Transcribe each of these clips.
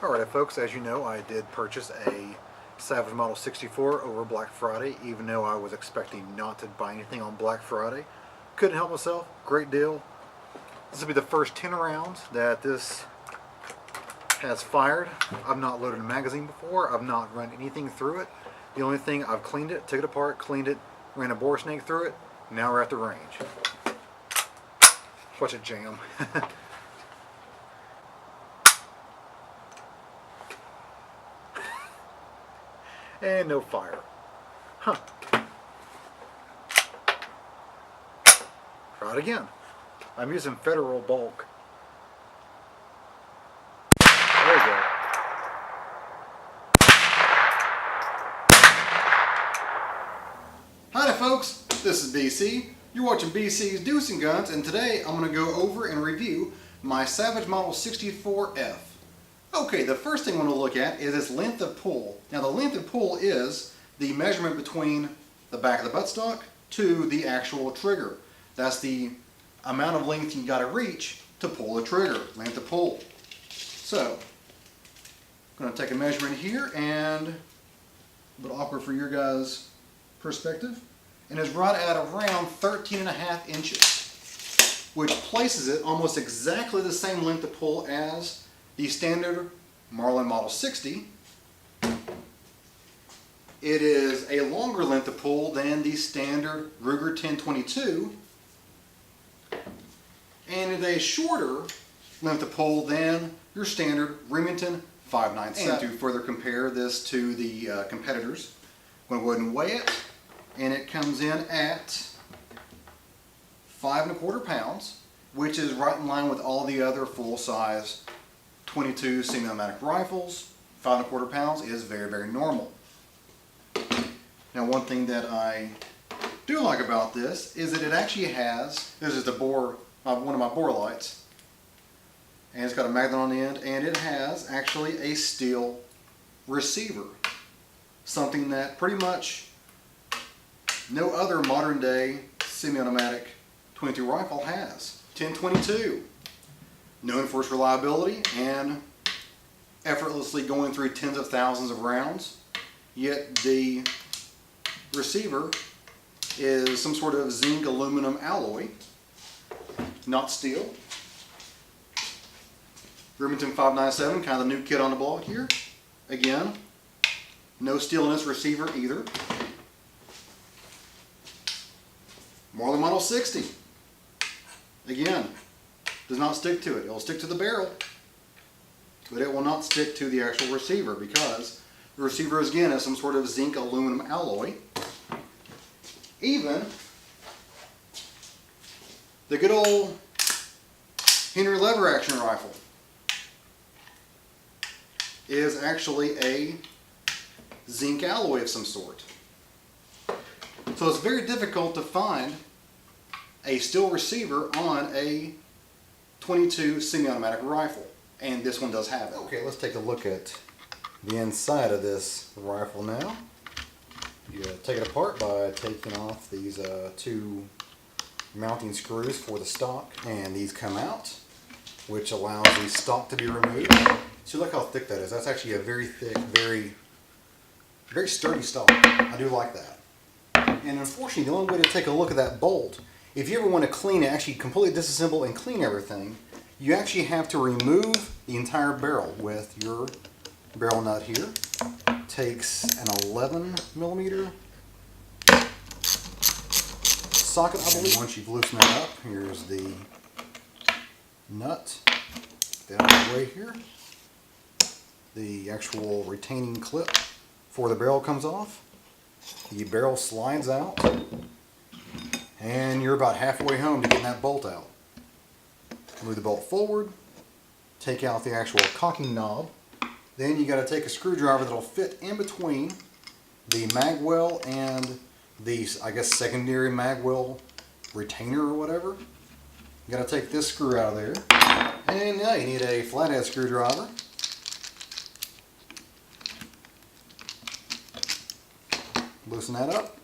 Alright folks, as you know, I did purchase a Savage Model 64 over Black Friday, even though I was expecting not to buy anything on Black Friday. Couldn't help myself, great deal. This will be the first 10 rounds that this has fired. I've not loaded a magazine before, I've not run anything through it. The only thing, I've cleaned it, took it apart, cleaned it, ran a bore snake through it. Now we're at the range. Watch it jam. And no fire. Huh. Try it again. I'm using Federal bulk. There we go. Hi there folks, this is BC. You're watching BC's Deuce and Guns, and today I'm going to go over and review my Savage Model 64F. Okay, the first thing I want to look at is its length of pull. Now the length of pull is the measurement between the back of the buttstock to the actual trigger. That's the amount of length you got to reach to pull the trigger, length of pull. So, I'm going to take a measurement here, and a bit awkward for your guys' perspective, and it's right at around 13.5 inches, which places it almost exactly the same length of pull as the standard Marlin Model 60. It is a longer length of pull than the standard Ruger 1022, and it is a shorter length of pull than your standard Remington 597. And to further compare this to the competitors, I'm going to go ahead and weigh it, and it comes in at 5¼ pounds, which is right in line with all the other full-size 22 semi-automatic rifles. 5¼ pounds is very, very normal. Now, one thing that I do like about this is that it actually has, this is the bore, one of my bore lights, and it's got a magnet on the end, and it has actually a steel receiver, something that pretty much no other modern day semi-automatic 22 rifle has. 1022. Known for its reliability and effortlessly going through tens of thousands of rounds, yet the receiver is some sort of zinc aluminum alloy, not steel. Remington 597, kind of the new kid on the block here. Again, no steel in this receiver either. Marlin Model 60, again, does not stick to it. It will stick to the barrel, but it will not stick to the actual receiver because the receiver again is some sort of zinc aluminum alloy. Even the good old Henry lever action rifle is actually a zinc alloy of some sort. So it's very difficult to find a steel receiver on a 22 semi-automatic rifle, and this one does have it. Okay, let's take a look at the inside of this rifle now. You take it apart by taking off these two mounting screws for the stock, and these come out, which allows the stock to be removed. See, look how thick that is. That's actually a very thick, very sturdy stock. I do like that. And unfortunately, the only way to take a look at that bolt, if you ever want to clean it, actually completely disassemble and clean everything, you actually have to remove the entire barrel with your barrel nut here. Takes an 11mm socket, I believe. Once you've loosened that up, here's the nut down the way here. The actual retaining clip for the barrel comes off. The barrel slides out, and you're about halfway home to getting that bolt out. Move the bolt forward, take out the actual cocking knob. Then you got to take a screwdriver that'll fit in between the magwell and the, I guess, secondary magwell retainer or whatever. You got to take this screw out of there, and now you need a flathead screwdriver. Loosen that up,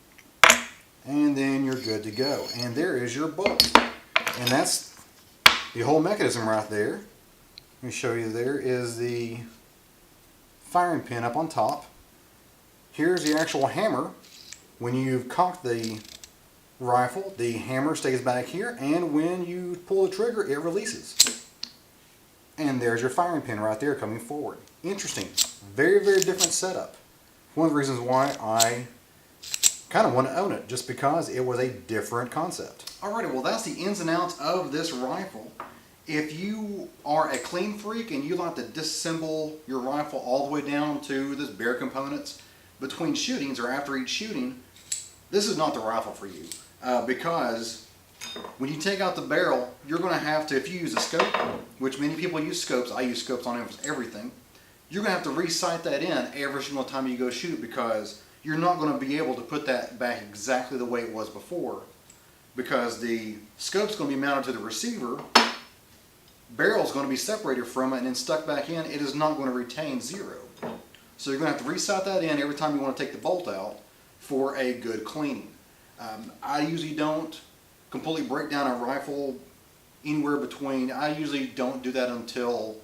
and then you're good to go. And there is your bolt, and that's the whole mechanism right there. Let me show you. There is the firing pin up on top. Here's the actual hammer. When you've cocked the rifle, the hammer stays back here, and when you pull the trigger, it releases. And there's your firing pin right there coming forward. Interesting. Very, very different setup. One of the reasons why I kind of want to own it, just because it was a different concept. Alrighty, well that's the ins and outs of this rifle. If you are a clean freak and you like to disassemble your rifle all the way down to the bare components between shootings or after each shooting, this is not the rifle for you. Because when you take out the barrel, you're going to have to, if you use a scope, which many people use scopes, I use scopes on almost everything, you're going to have to re-sight that in every single time you go shoot, because you're not going to be able to put that back exactly the way it was before, because the scope's going to be mounted to the receiver, barrel's going to be separated from it and then stuck back in. It is not going to retain zero. So you're going to have to re-sight that in every time you want to take the bolt out for a good cleaning. I usually don't completely break down a rifle anywhere between, I usually don't do that until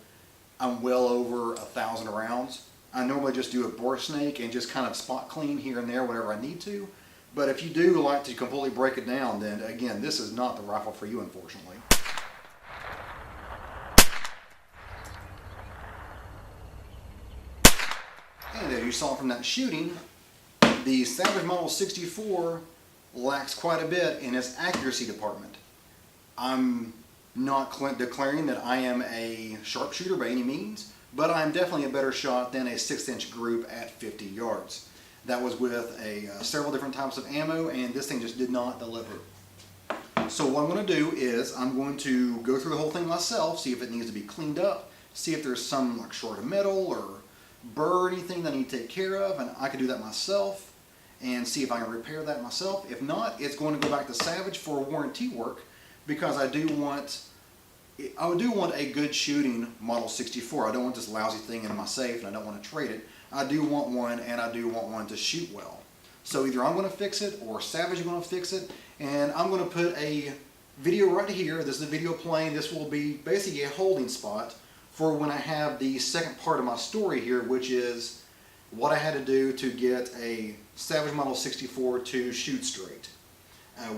I'm well over 1,000 rounds. I normally just do a bore snake and just kind of spot clean here and there whenever I need to. But if you do like to completely break it down, then again, this is not the rifle for you, unfortunately. And as you saw from that shooting, the Savage Model 64 lacks quite a bit in its accuracy department. I'm not declaring that I am a sharpshooter by any means, but I'm definitely a better shot than a 6-inch group at 50 yards. That was with several different types of ammo, and this thing just did not deliver. So what I'm going to do is I'm going to go through the whole thing myself, see if it needs to be cleaned up, see if there's some like short of metal or burr or anything that I need to take care of, and I can do that myself and see if I can repair that myself. If not, it's going to go back to Savage for warranty work, because I do want a good shooting Model 64. I don't want this lousy thing in my safe, and I don't want to trade it. I do want one, and I do want one to shoot well. So either I'm going to fix it or Savage is going to fix it, and I'm going to put a video right here. This is a video playing. This will be basically a holding spot for when I have the second part of my story here, which is what I had to do to get a Savage Model 64 to shoot straight.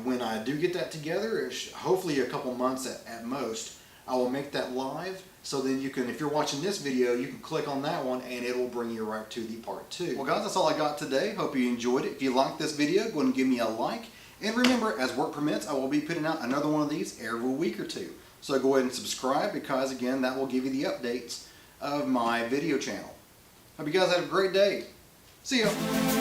When I do get that together, hopefully a couple months at most, I will make that live, so then you can, if you're watching this video, you can click on that one and it will bring you right to the part 2. Well guys, that's all I got today. Hope you enjoyed it. If you liked this video, go ahead and give me a like. And remember, as work permits, I will be putting out another one of these every week or two. So go ahead and subscribe, because again, that will give you the updates of my video channel. Hope you guys have a great day. See ya.